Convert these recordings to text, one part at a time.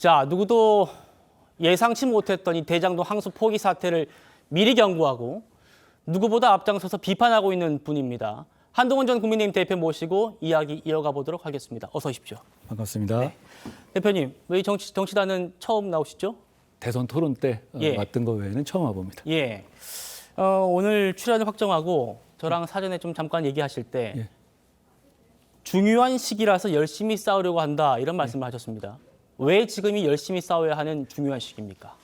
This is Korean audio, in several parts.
자, 누구도 예상치 못했던 이 대장동 항소 포기 사태를 미리 경고하고 누구보다 앞장서서 비판하고 있는 분입니다. 한동훈 전 국민의힘 대표 모시고 이야기 이어가 보도록 하겠습니다. 어서 오십시오. 반갑습니다. 네. 대표님, 왜 정치단은 처음 나오시죠? 대선 토론 때 왔던 거 외에는 처음 와봅니다. 예. 오늘 출연을 확정하고 저랑 사전에 좀 잠깐 얘기하실 때 중요한 시기라서 열심히 싸우려고 한다 이런 말씀을 하셨습니다. 왜 지금이 열심히 싸워야 하는 중요한 시기입니까?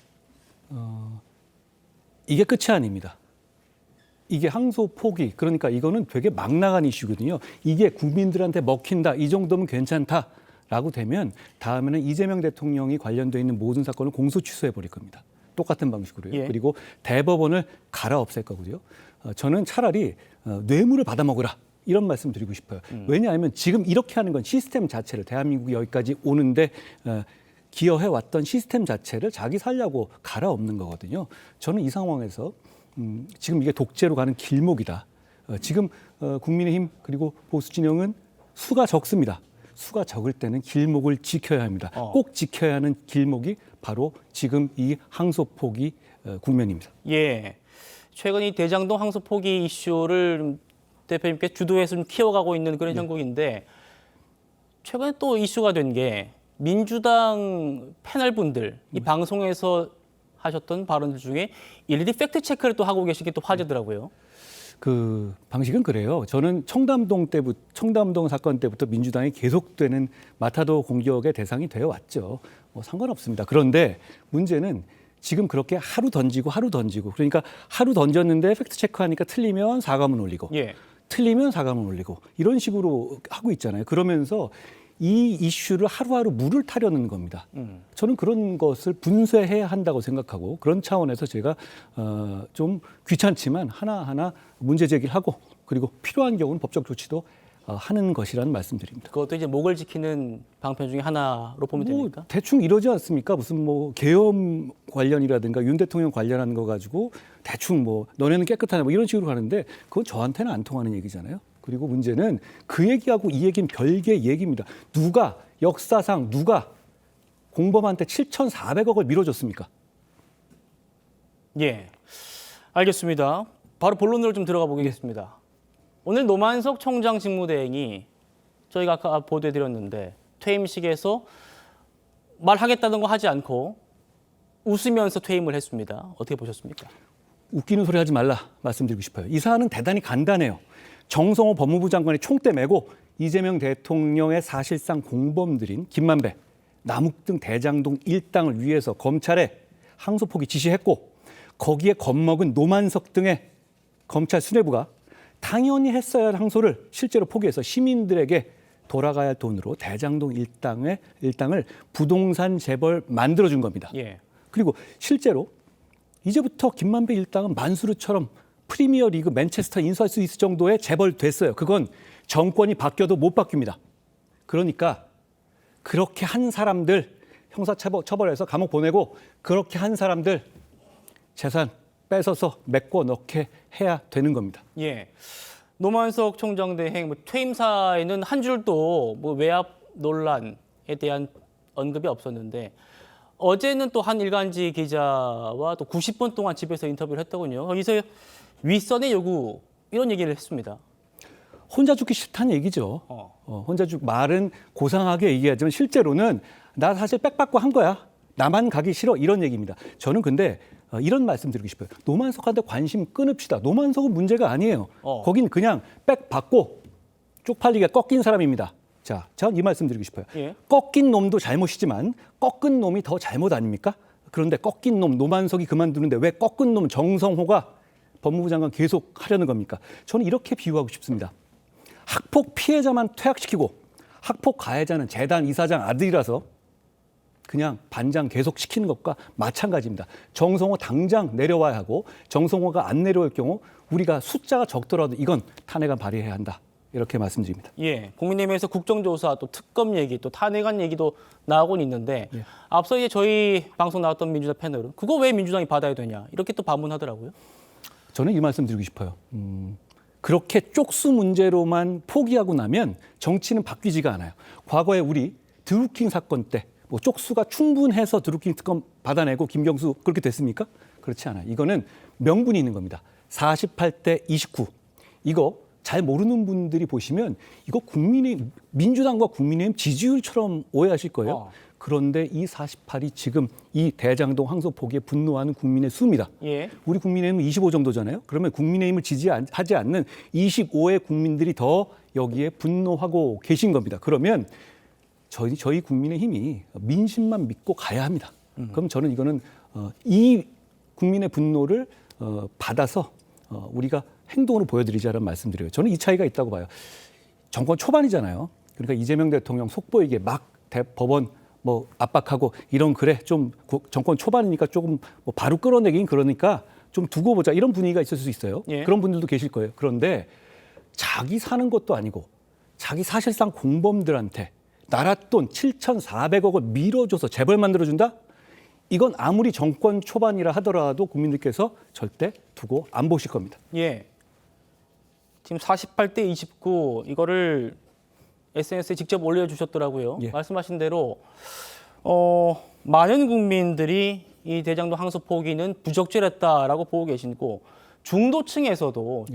이게 끝이 아닙니다. 이게 항소 포기, 그러니까 이거는 되게 막 나간 이슈거든요. 이게 국민들한테 먹힌다, 이 정도면 괜찮다라고 되면 다음에는 이재명 대통령이 관련돼 있는 모든 사건을 공소 취소해 버릴 겁니다. 똑같은 방식으로요. 예. 그리고 대법원을 갈아 없앨 거고요. 저는 차라리 뇌물을 받아먹으라. 이런 말씀 드리고 싶어요. 왜냐하면 지금 이렇게 하는 건 시스템 자체를 대한민국이 여기까지 오는데 기여해왔던 시스템 자체를 자기 살려고 갈아엎는 거거든요. 저는 이 상황에서 지금 이게 독재로 가는 길목이다. 지금 국민의힘 그리고 보수진영은 수가 적습니다. 수가 적을 때는 길목을 지켜야 합니다. 꼭 지켜야 하는 길목이 바로 지금 이 항소 포기 국면입니다. 예. 최근 이 대장동 항소 포기 이슈를 대표님께 주도해서 좀 키워가고 있는 그런 형국인데 최근에 또 이슈가 된 게 민주당 패널분들 이 방송에서 하셨던 발언들 중에 일일이 팩트 체크를 또 하고 계신 게 또 화제더라고요. 그 방식은 그래요. 저는 청담동 사건 때부터 민주당이 계속되는 마타도 공격의 대상이 되어 왔죠. 뭐 상관없습니다. 그런데 문제는 지금 그렇게 하루 던지고 그러니까 하루 던졌는데 팩트 체크하니까 틀리면 사과문 올리고 틀리면 사과문 올리고 이런 식으로 하고 있잖아요. 그러면서 이 이슈를 하루하루 물을 타려는 겁니다. 저는 그런 것을 분쇄해야 한다고 생각하고 그런 차원에서 제가 좀 귀찮지만 하나하나 문제 제기를 하고 그리고 필요한 경우는 법적 조치도 하는 것이라는 말씀드립니다. 그것도 이제 목을 지키는 방편 중에 하나로 보면 됩니까? 대충 이러지 않습니까? 무슨 뭐 계엄 관련이라든가 윤 대통령 관련한 거 가지고 대충 뭐 너네는 깨끗하냐 뭐 이런 식으로 하는데 그건 저한테는 안 통하는 얘기잖아요. 그리고 문제는 그 얘기하고 이 얘기는 별개의 얘기입니다. 역사상 누가 공범한테 7,400억을 밀어줬습니까? 예, 알겠습니다. 바로 본론으로 좀 들어가 보겠습니다. 오늘 노만석 총장 직무대행이 저희가 아까 보도해드렸는데 퇴임식에서 말하겠다는 거 하지 않고 웃으면서 퇴임을 했습니다. 어떻게 보셨습니까? 웃기는 소리 하지 말라 말씀드리고 싶어요. 이 사안은 대단히 간단해요. 정성호 법무부 장관이 총대 메고 이재명 대통령의 사실상 공범들인 김만배, 남욱 등 대장동 일당을 위해서 검찰에 항소 포기 지시했고 거기에 겁먹은 노만석 등의 검찰 수뇌부가 당연히 했어야 할 항소를 실제로 포기해서 시민들에게 돌아가야 할 돈으로 대장동 일당을 부동산 재벌 만들어준 겁니다. 그리고 실제로 이제부터 김만배 일당은 만수르처럼 프리미어 리그 맨체스터 인수할 수 있을 정도의 재벌 됐어요. 그건 정권이 바뀌어도 못 바뀝니다. 그러니까 그렇게 한 사람들 형사처벌해서 감옥 보내고 그렇게 한 사람들 재산 뺏어서 메꿔 넣게 해야 되는 겁니다. 노만석 총장 대행 퇴임사에는 한 줄도 외압 논란에 대한 언급이 없었는데 어제는 또 한 일간지 기자와 또 90분 동안 집에서 인터뷰를 했더군요. 거기서 윗선의 요구 이런 얘기를 했습니다. 혼자 죽기 싫다는 얘기죠. 혼자 말은 고상하게 얘기하지만 실제로는 나 사실 백 받고 한 거야. 나만 가기 싫어 이런 얘기입니다. 저는 근데 이런 말씀 드리고 싶어요. 노만석한테 관심 끊읍시다. 노만석은 문제가 아니에요. 거긴 그냥 백 받고 쪽팔리게 꺾인 사람입니다. 자, 저는 이 말씀 드리고 싶어요. 꺾인 놈도 잘못이지만 꺾은 놈이 더 잘못 아닙니까? 그런데 꺾인 놈 노만석이 그만두는데 왜 꺾은 놈 정성호가 법무부 장관 계속 하려는 겁니까? 저는 이렇게 비유하고 싶습니다. 학폭 피해자만 퇴학시키고 학폭 가해자는 재단 이사장 아들이라서 그냥 반장 계속 시키는 것과 마찬가지입니다. 정성호 당장 내려와야 하고 정성호가 안 내려올 경우 우리가 숫자가 적더라도 이건 탄핵안 발의해야 한다. 이렇게 말씀드립니다. 국민의힘에서 국정조사 또 특검 얘기 또 탄핵안 얘기도 나오곤 있는데 앞서 이제 저희 방송 나왔던 민주당 패널은 그거 왜 민주당이 받아야 되냐 이렇게 또 반문하더라고요. 저는 이 말씀 드리고 싶어요. 그렇게 쪽수 문제로만 포기하고 나면 정치는 바뀌지가 않아요. 과거에 우리 드루킹 사건 때 뭐 쪽수가 충분해서 드루킹 특검 받아내고 김경수 그렇게 됐습니까? 그렇지 않아요. 이거는 명분이 있는 겁니다. 48대 29. 이거 잘 모르는 분들이 보시면 이거 민주당과 국민의힘 지지율처럼 오해하실 거예요. 그런데 이 48이 지금 이 대장동 항소 포기에 분노하는 국민의 수입니다. 예. 우리 국민의힘은 25 정도잖아요. 그러면 국민의힘을 지지하지 않는 25의 국민들이 더 여기에 분노하고 계신 겁니다. 그러면 저희 국민의힘이 민심만 믿고 가야 합니다. 그럼 저는 이거는 이 국민의 분노를 받아서 우리가 행동으로 보여드리자는 말씀드려요. 저는 이 차이가 있다고 봐요. 정권 초반이잖아요. 그러니까 이재명 대통령 속보이게 막 법원 뭐 압박하고 이런 그래 좀 정권 초반이니까 조금 뭐 바로 끌어내긴 그러니까 좀 두고 보자 이런 분위기가 있을 수 있어요. 예. 그런 분들도 계실 거예요. 그런데 자기 사는 것도 아니고 자기 사실상 공범들한테 나라 돈 7,400억을 밀어줘서 재벌 만들어준다? 이건 아무리 정권 초반이라 하더라도 국민들께서 절대 두고 안 보실 겁니다. 예. 지금 48대 29 이거를 SNS에 직접 올려주셨더라고요. 예. 말씀하신 대로 많은 국민들이 이 대장동 항소 포기는 부적절했다라고 보고 계시고 중도층에서도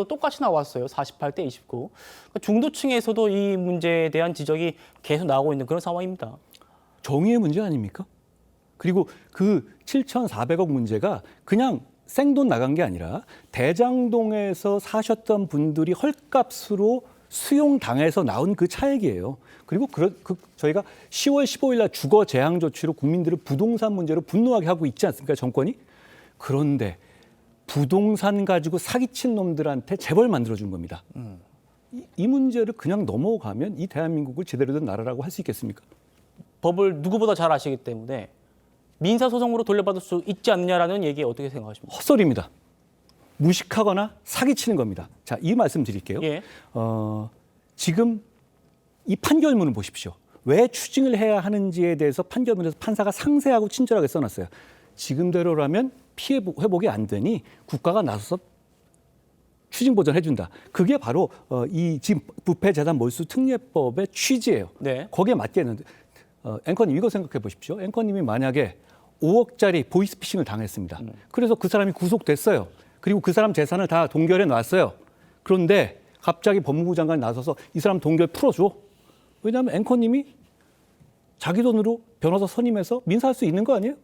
똑같이 나왔어요. 48대 29. 그러니까 중도층에서도 이 문제에 대한 지적이 계속 나오고 있는 그런 상황입니다. 정의의 문제 아닙니까? 그리고 그 7,400억 문제가 그냥 생돈 나간 게 아니라 대장동에서 사셨던 분들이 헐값으로 수용당해서 나온 그 차액이에요. 그리고 저희가 10월 15일 날 주거 재앙 조치로 국민들을 부동산 문제로 분노하게 하고 있지 않습니까, 정권이? 그런데 부동산 가지고 사기친 놈들한테 재벌 만들어준 겁니다. 이 문제를 그냥 넘어가면 이 대한민국을 제대로 된 나라라고 할 수 있겠습니까? 법을 누구보다 잘 아시기 때문에 민사소송으로 돌려받을 수 있지 않느냐라는 얘기에 어떻게 생각하십니까? 헛소리입니다. 무식하거나 사기치는 겁니다. 자, 이 말씀 드릴게요. 예. 지금 이 판결문을 보십시오. 왜 추징을 해야 하는지에 대해서 판결문에서 판사가 상세하고 친절하게 써놨어요. 지금대로라면 피해 회복이 안 되니 국가가 나서서 추징 보전해준다. 그게 바로 이 지금 부패재산 몰수 특례법의 취지예요. 네. 거기에 맞게는 앵커님 이거 생각해 보십시오. 앵커님이 만약에 5억짜리 보이스피싱을 당했습니다. 그래서 그 사람이 구속됐어요. 그리고 그 사람 재산을 다 동결해 놨어요. 그런데 갑자기 법무부 장관이 나서서 이 사람 동결 풀어줘. 왜냐하면 앵커님이 자기 돈으로 변호사 선임해서 민사할 수 있는 거 아니에요?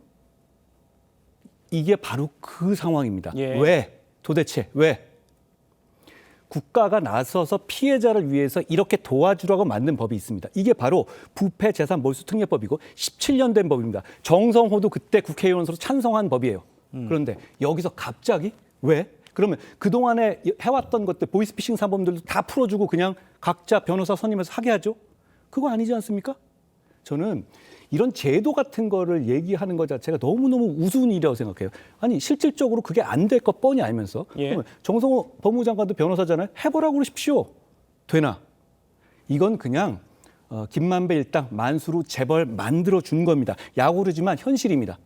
이게 바로 그 상황입니다. 예. 왜? 도대체 왜? 국가가 나서서 피해자를 위해서 이렇게 도와주라고 만든 법이 있습니다. 이게 바로 부패재산 몰수 특례법이고 17년 된 법입니다. 정성호도 그때 국회의원으로 찬성한 법이에요. 그런데 여기서 갑자기 왜? 그러면 그동안에 해왔던 것들 보이스피싱 사범들도 다 풀어주고 그냥 각자 변호사 선임해서 하게 하죠? 그거 아니지 않습니까? 저는 이런 제도 같은 거를 얘기하는 것 자체가 너무너무 우스운 일이라고 생각해요. 아니 실질적으로 그게 안 될 거 뻔히 알면서 예. 정성호 법무부 장관도 변호사잖아요. 해보라고 그러십시오. 되나? 이건 그냥 김만배 일당 만수로 재벌 만들어준 겁니다. 야구르지만 현실입니다.